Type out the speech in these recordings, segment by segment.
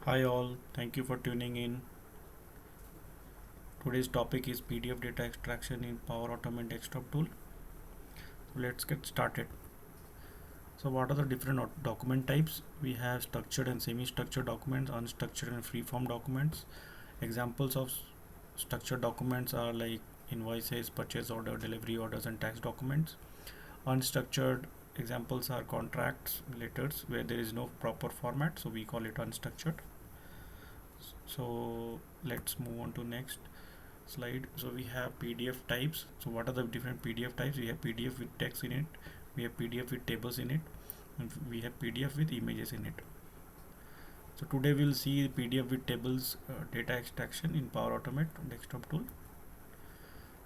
Hi all, thank you for tuning in. Today's topic is PDF data extraction in Power Automate desktop tool. So let's get started. So what are the different document types? We have structured and semi-structured documents, unstructured and free-form documents. Examples of structured documents are like invoices, purchase order, delivery orders, and tax documents. Unstructured examples are contracts, letters where there is no proper format, so we call it unstructured. So let's move on to next slide. So we have PDF types. So what are the different PDF types? We have PDF with text in it, we have PDF with tables in it, and we have PDF with images in it. So today we'll see PDF with tables data extraction in Power Automate desktop tool.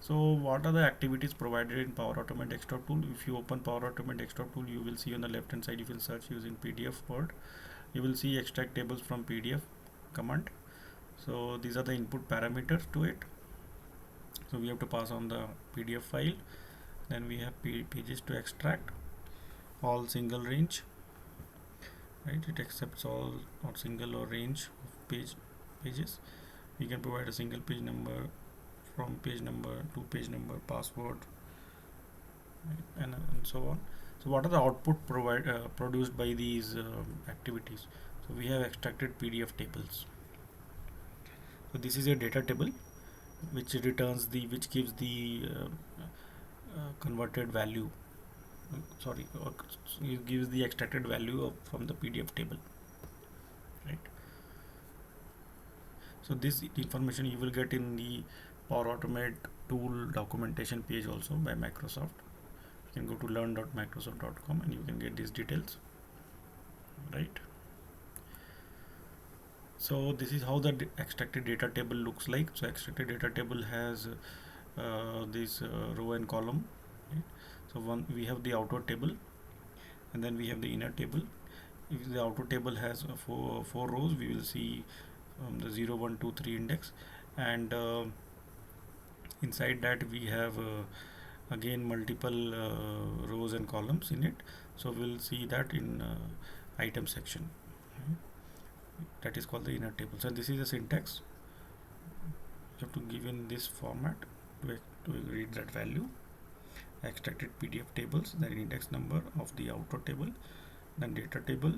So what are the activities provided in Power Automate desktop tool? If you open Power Automate desktop tool, you will see on the left hand side, if you search using PDF word, you will see extract tables from PDF command. So these are the input parameters to it. So we have to pass on the PDF file. Then we have pages to extract, all single range, right? It accepts all or single or range of pages. We can provide a single page number, from page number to page number, password, right? and so on. So what are the output produced by these activities? So we have extracted PDF tables. So this is a data table which returns which gives the converted value, sorry, it gives the extracted value from the PDF table, right? So this information you will get in the Power Automate tool documentation page also by Microsoft. You can go to learn.microsoft.com and you can get these details, right? So this is how the extracted data table looks like. So extracted data table has this row and column, right? So we have the outer table, and then we have the inner table. If the outer table has four rows, we will see the 0 1 2 3 index, and inside that we have again multiple rows and columns in it. So we'll see that in item section, right? That is called the inner table. So this is the syntax. You have to give in this format to read that value. Extracted PDF tables, then index number of the outer table, then data table,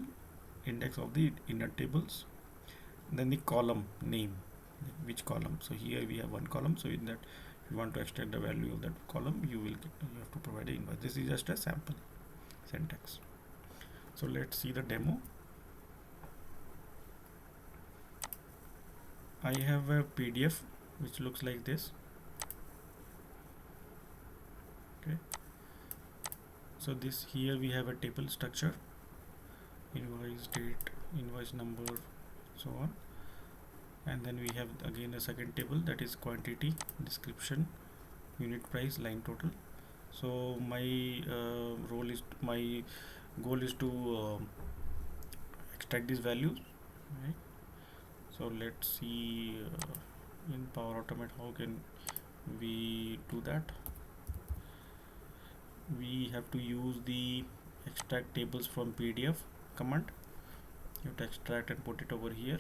index of the inner tables, then the column name, which column. So here we have one column, so in that, if you want to extract the value of that column, you have to provide an invoice. This is just a sample syntax. So let's see the demo. I have a PDF which looks like this. Okay, so this here we have a table structure, invoice date, invoice number, so on, and then we have again a second table, that is quantity, description, unit price, line total. So my my goal is to extract these values, right? So let's see in Power Automate how can we do that. We have to use the extract tables from PDF command. You have to extract and put it over here,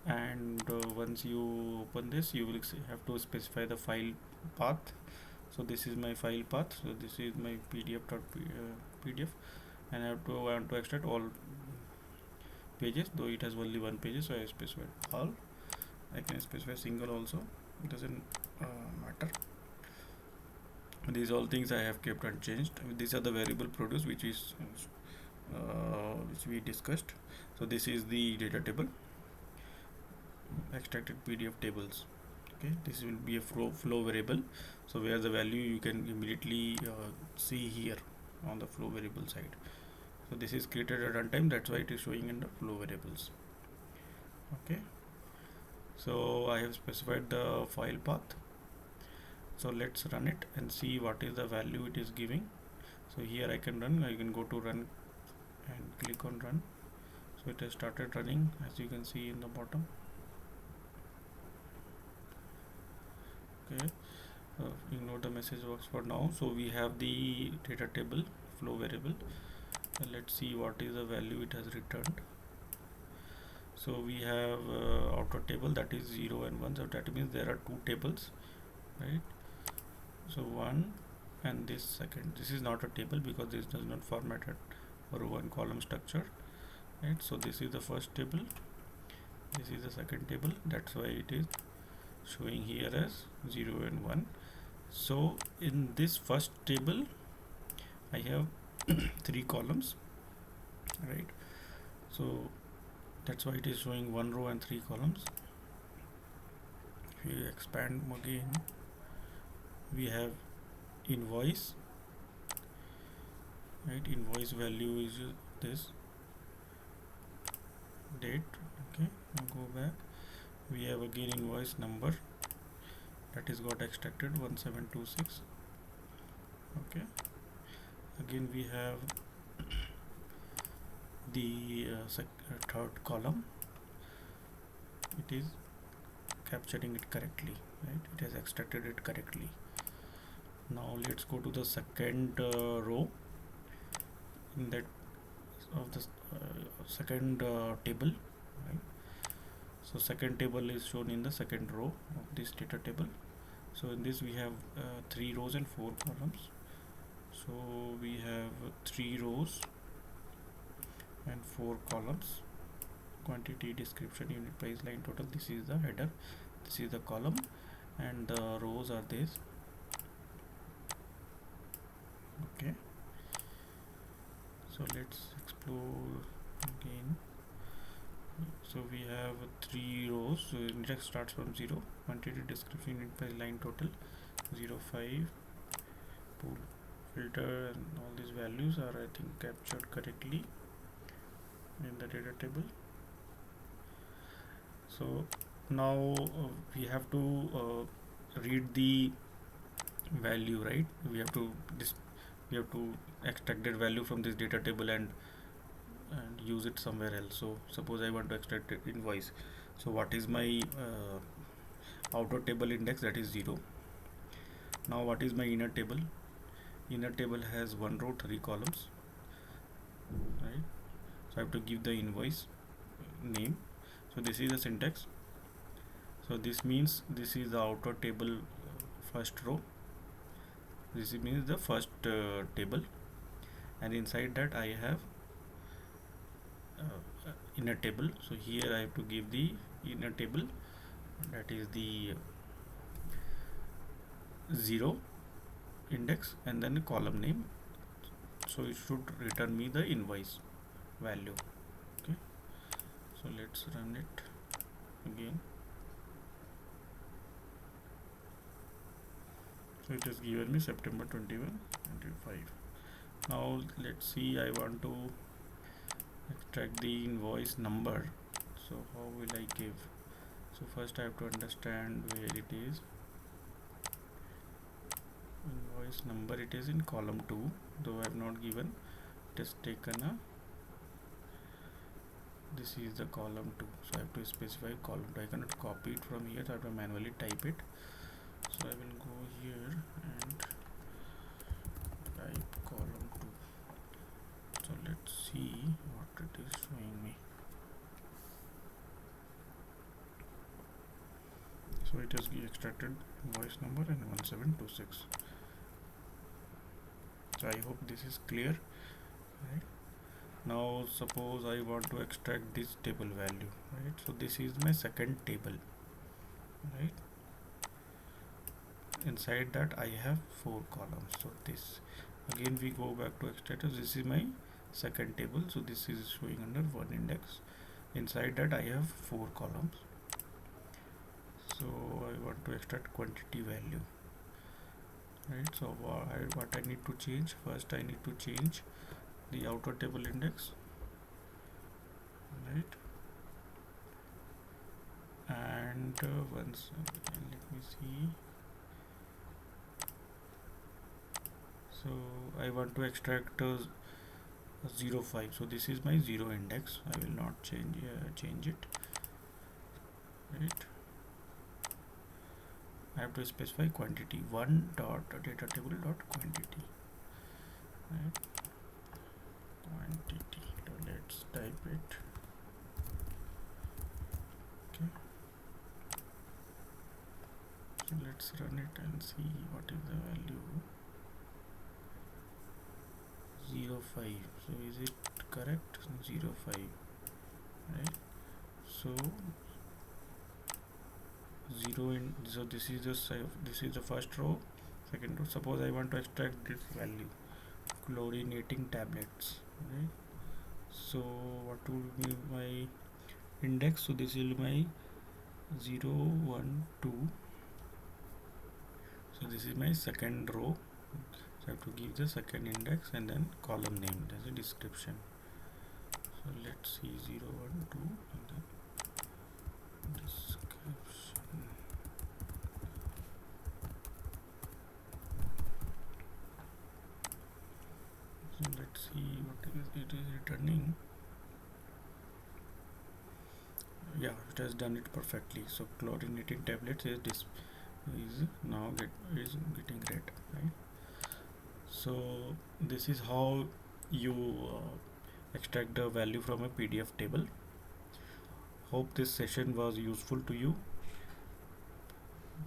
and once you open this, you will have to specify the file path. So this is my file path, so this is my PDF, and I have to want to extract all pages, though it has only one page, so I specified all. I can specify single also, it doesn't matter. These all things I have kept unchanged. These are the variable produced, which we discussed. So this is the data table, extracted PDF tables. Okay, this will be a flow variable, so where the value you can immediately see here on the flow variable side. So this is created at runtime, that's why it is showing in the flow variables. Okay, so I have specified the file path. So let's run it and see what is the value it is giving. So here I can run, I can go to run and click on run. So it has started running, as you can see in the bottom. Okay, ignore the message box for now. So we have the data table flow variable, and let's see what is the value it has returned. So we have outer table, that is 0 and 1, so that means there are two tables, right? So 1 and this second, this is not a table because this does not format a row and column structure, right? So this is the first table, this is the second table, that's why it is showing here as 0 and 1. So in this first table I have three columns, right? So that's why it is showing one row and three columns. If we expand again, we have invoice, right? Invoice value is this date. Okay, now go back, we have again invoice number, that is got extracted 1726. Okay, again we have the third column, it is capturing it correctly, right? It has extracted it correctly. Now let's go to the second row in that of the second table, right? So second table is shown in the second row of this data table. So in this we have 3 rows and 4 columns. So we have 3 rows and 4 columns. Quantity, description, unit price, line total, this is the header, this is the column, and the rows are this. Okay, so let's explore again. So we have 3 rows, so index starts from 0, quantity, description, unit price, line total, 0, 5, pool, filter, and all these values are I think captured correctly in the data table. So now we have to read the value, right? We have to extract that value from this data table and use it somewhere else. So suppose I want to extract invoice. So what is my outer table index? That is 0. Now what is my inner table? Inner table has 1 row, 3 columns, right? So I have to give the invoice name. So this is the syntax. So this means this is the outer table first row, this means the first table, and inside that I have inner table. So here I have to give the inner table, that is the 0 index and then the column name. So it should return me the invoice value. Okay, so let's run it again. So it has given me September 21, 25. Now let's see, I want to extract the invoice number. So how will I give? So first I have to understand where it is. Invoice number, it is in column 2, though I have not given, it has taken a, this is the column 2, so I have to specify column 2. I cannot copy it from here, so I have to manually type it. So I will go here and type column 2. So let's see what it is showing me. So it has extracted invoice number and 1726. So I hope this is clear, right? Now suppose I want to extract this table value, right? So this is my second table, right? Inside that I have 4 columns. So this, again we go back to extractor, this is my second table, so this is showing under 1 index. Inside that I have 4 columns. So I want to extract quantity value, right? So what I need to change, first I need to change the outer table index, right? And once let me see. So I want to extract 0, 5. So this is my 0 index. I will not change it, right? I have to specify quantity, 1 dot data table dot quantity, right? Quantity. So let's type it. let's run it and see what is the value. 0.5. So is it correct? 0.5, right? So 0 in, so this is the first row, second row. Suppose I want to extract this value, chlorinating tablets, right? So what will be my index? So this will be my 0 1 2. So this is my second row. So I have to give the second index and then column name as a description. So let's see 0 1 2 and then description. So let's see what it is returning. Yeah, it has done it perfectly. So chlorinating tablets is now getting red, right? So this is how you extract the value from a PDF table. Hope this session was useful to you.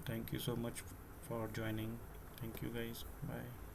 Thank you so much for joining. Thank you guys. Bye.